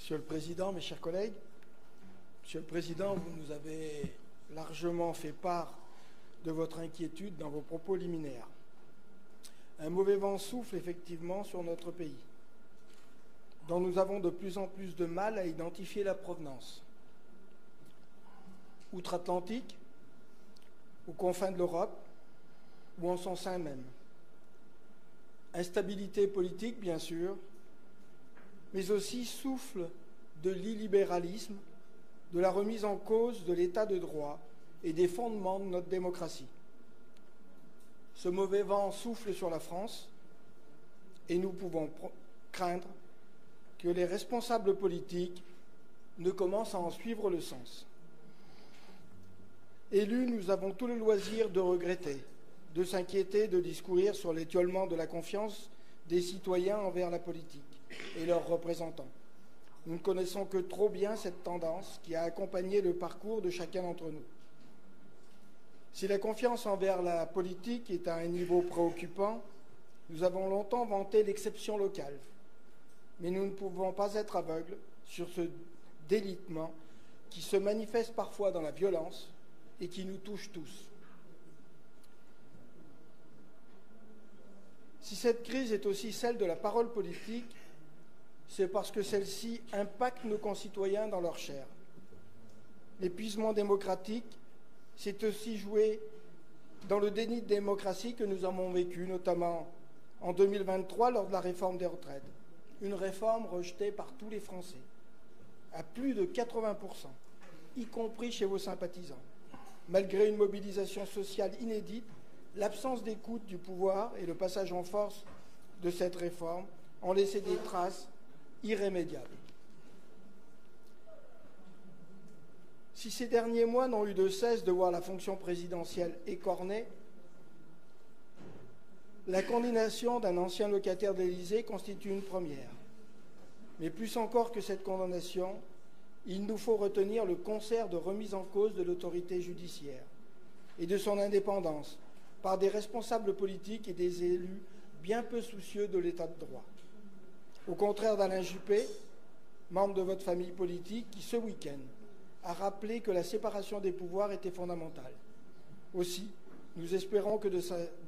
Monsieur le Président, mes chers collègues, Monsieur le Président, vous nous avez largement fait part de votre inquiétude dans vos propos liminaires. Un mauvais vent souffle effectivement sur notre pays, dont nous avons de plus en plus de mal à identifier la provenance. Outre-Atlantique, aux confins de l'Europe ou en son sein même. Instabilité politique, bien sûr, mais aussi souffle de l'illibéralisme, de la remise en cause de l'état de droit et des fondements de notre démocratie. Ce mauvais vent souffle sur la France et nous pouvons craindre que les responsables politiques ne commencent à en suivre le sens. Élus, nous avons tout le loisir de regretter, de s'inquiéter, de discourir sur l'étiolement de la confiance des citoyens envers la politique et leurs représentants. Nous ne connaissons que trop bien cette tendance qui a accompagné le parcours de chacun d'entre nous. Si la confiance envers la politique est à un niveau préoccupant, nous avons longtemps vanté l'exception locale. Mais nous ne pouvons pas être aveugles sur ce délitement qui se manifeste parfois dans la violence et qui nous touche tous. Si cette crise est aussi celle de la parole politique, c'est parce que celle-ci impacte nos concitoyens dans leur chair. L'épuisement démocratique s'est aussi joué dans le déni de démocratie que nous avons vécu, notamment en 2023 lors de la réforme des retraites. Une réforme rejetée par tous les Français, à plus de 80%, y compris chez vos sympathisants. Malgré une mobilisation sociale inédite, l'absence d'écoute du pouvoir et le passage en force de cette réforme ont laissé des traces irrémédiables. Si ces derniers mois n'ont eu de cesse de voir la fonction présidentielle écornée, la condamnation d'un ancien locataire de l'Élysée constitue une première. Mais plus encore que cette condamnation, il nous faut retenir le concert de remise en cause de l'autorité judiciaire et de son indépendance par des responsables politiques et des élus bien peu soucieux de l'état de droit. Au contraire d'Alain Juppé, membre de votre famille politique, qui ce week-end a rappelé que la séparation des pouvoirs était fondamentale. Aussi, nous espérons que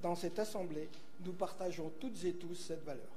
dans cette Assemblée, nous partageons toutes et tous cette valeur.